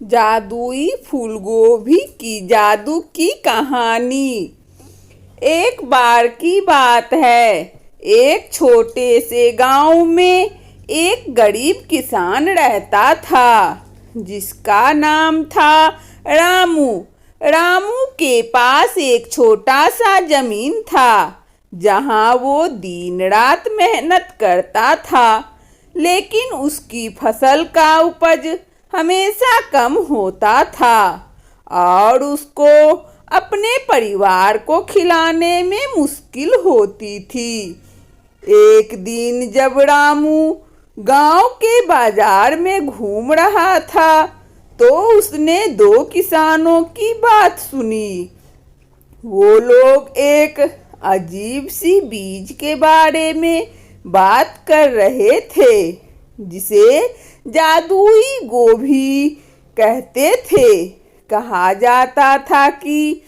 जादुई फूलगोभी की जादू की कहानी। एक बार की बात है, एक छोटे से गांव में एक गरीब किसान रहता था जिसका नाम था रामू। रामू के पास एक छोटा सा जमीन था जहां वो दिन रात मेहनत करता था, लेकिन उसकी फसल का उपज हमेशा कम होता था और उसको अपने परिवार को खिलाने में मुश्किल होती थी। एक दिन जब रामू गांव के बाजार में घूम रहा था तो उसने दो किसानों की बात सुनी। वो लोग एक अजीब सी बीज के बारे में बात कर रहे थे जिसे जादुई गोभी कहते थे। कहा जाता था कि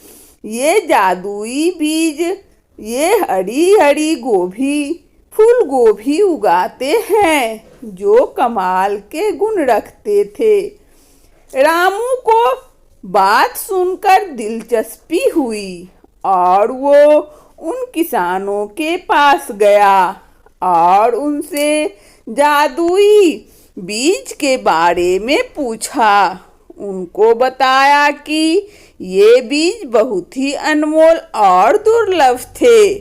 ये जादुई बीज ये हरी हरी गोभी फूल गोभी उगाते हैं जो कमाल के गुण रखते थे। रामू को बात सुनकर दिलचस्पी हुई और वो उन किसानों के पास गया और उनसे जादुई बीज के बारे में पूछा। उनको बताया कि ये बीज बहुत ही अनमोल और दुर्लभ थे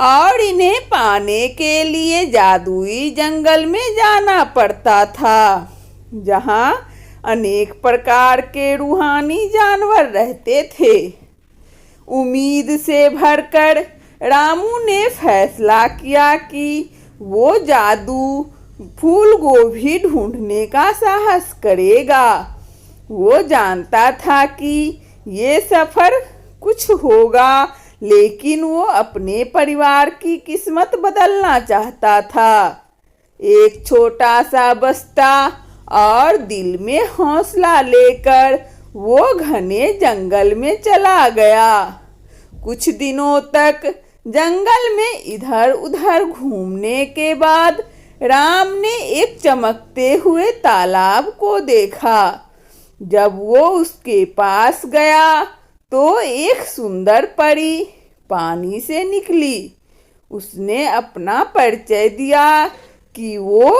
और इन्हें पाने के लिए जादुई जंगल में जाना पड़ता था जहां अनेक प्रकार के रूहानी जानवर रहते थे। उम्मीद से भरकर रामू ने फैसला किया कि वो जादू फूल गोभी ढूंढने का साहस करेगा। वो जानता था कि ये सफर कुछ होगा, लेकिन वो अपने परिवार की किस्मत बदलना चाहता था। एक छोटा सा बस्ता और दिल में हौसला लेकर वो घने जंगल में चला गया। कुछ दिनों तक जंगल में इधर उधर घूमने के बाद राम ने एक चमकते हुए तालाब को देखा। जब वो उसके पास गया तो एक सुंदर परी पानी से निकली। उसने अपना परिचय दिया कि वो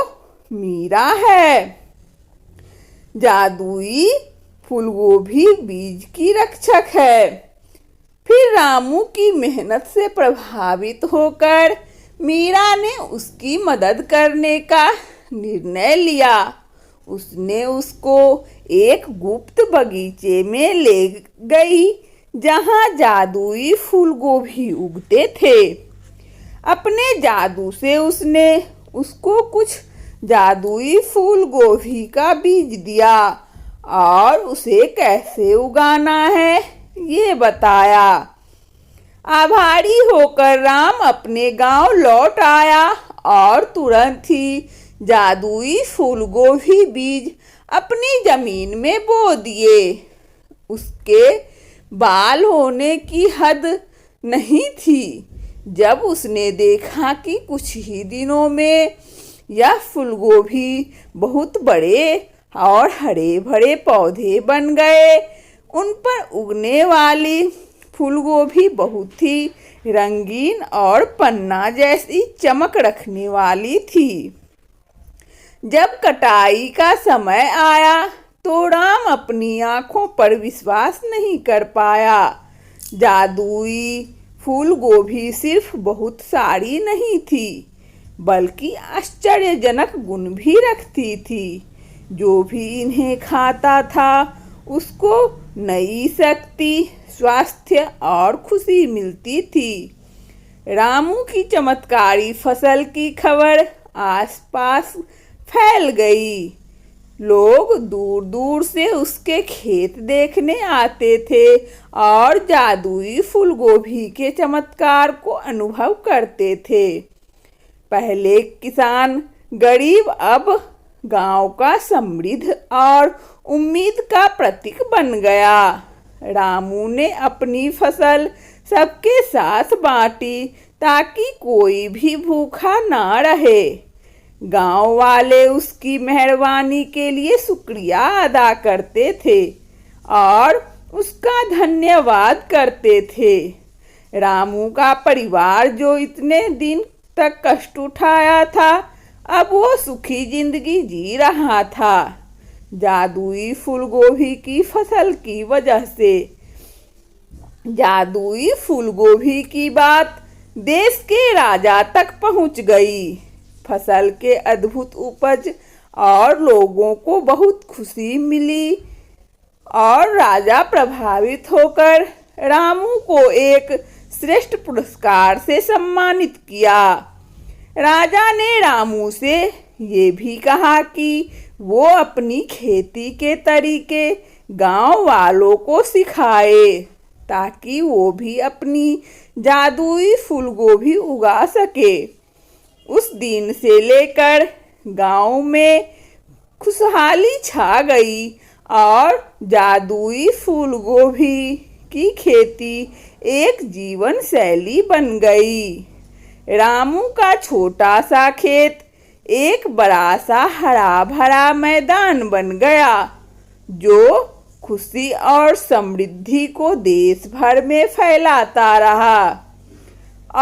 मीरा है, जादुई फूलगोभी बीज की रक्षक है। फिर रामू की मेहनत से प्रभावित होकर मीरा ने उसकी मदद करने का निर्णय लिया। उसने उसको एक गुप्त बगीचे में ले गई जहां जादुई फूलगोभी उगते थे। अपने जादू से उसने उसको कुछ जादुई फूलगोभी का बीज दिया और उसे कैसे उगाना है ये बताया। आभारी होकर राम अपने गांव लौट आया और तुरंत ही जादुई फूलगोभी बीज अपनी जमीन में बो दिए। उसके बाल होने की हद नहीं थी जब उसने देखा कि कुछ ही दिनों में यह फूलगोभी बहुत बड़े और हरे भरे पौधे बन गए। उन पर उगने वाली फूलगोभी बहुत ही रंगीन और पन्ना जैसी चमक रखने वाली थी। जब कटाई का समय आया तो राम अपनी आंखों पर विश्वास नहीं कर पाया। जादुई फूलगोभी सिर्फ बहुत सारी नहीं थी बल्कि आश्चर्यजनक गुण भी रखती थी। जो भी इन्हें खाता था उसको नई शक्ति, स्वास्थ्य और खुशी मिलती थी। रामू की चमत्कारी फसल की खबर आसपास फैल गई। लोग दूर दूर से उसके खेत देखने आते थे और जादुई फूलगोभी के चमत्कार को अनुभव करते थे। पहले किसान गरीब अब गांव का समृद्ध और उम्मीद का प्रतीक बन गया। रामू ने अपनी फसल सबके साथ बांटी ताकि कोई भी भूखा ना रहे। गांव वाले उसकी मेहरबानी के लिए शुक्रिया अदा करते थे और उसका धन्यवाद करते थे। रामू का परिवार जो इतने दिन तक कष्ट उठाया था, अब वो सुखी जिंदगी जी रहा था, जादुई फूलगोभी की फसल की वजह से। जादुई फूलगोभी की बात देश के राजा तक पहुंच गई। फसल के अद्भुत उपज और लोगों को बहुत खुशी मिली और राजा प्रभावित होकर रामू को एक श्रेष्ठ पुरस्कार से सम्मानित किया। राजा ने रामू से ये भी कहा कि वो अपनी खेती के तरीके गांव वालों को सिखाए ताकि वो भी अपनी जादुई फूलगोभी उगा सके। उस दिन से लेकर गांव में खुशहाली छा गई और जादुई फूलगोभी की खेती एक जीवन शैली बन गई। रामू का छोटा सा खेत एक बड़ा सा हरा भरा मैदान बन गया, जो खुशी और समृद्धि को देश भर में फैलाता रहा।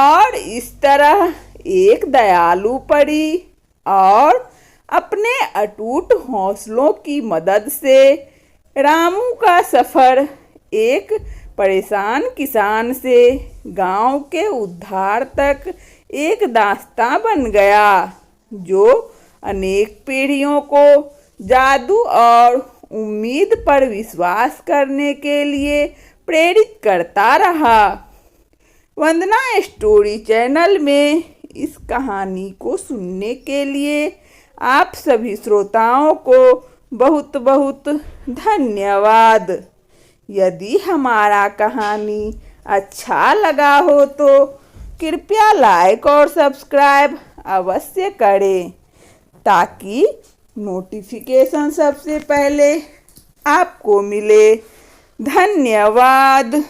और इस तरह एक दयालु परी और अपने अटूट हौसलों की मदद से रामू का सफर एक परेशान किसान से गांव के उद्धार तक एक दास्तां बन गया, जो अनेक पीढ़ियों को जादू और उम्मीद पर विश्वास करने के लिए प्रेरित करता रहा। वंदना स्टोरी चैनल में इस कहानी को सुनने के लिए आप सभी श्रोताओं को बहुत बहुत धन्यवाद। यदि हमारा कहानी अच्छा लगा हो तो कृपया लाइक और सब्सक्राइब अवश्य करें ताकि नोटिफिकेशन सबसे पहले आपको मिले। धन्यवाद।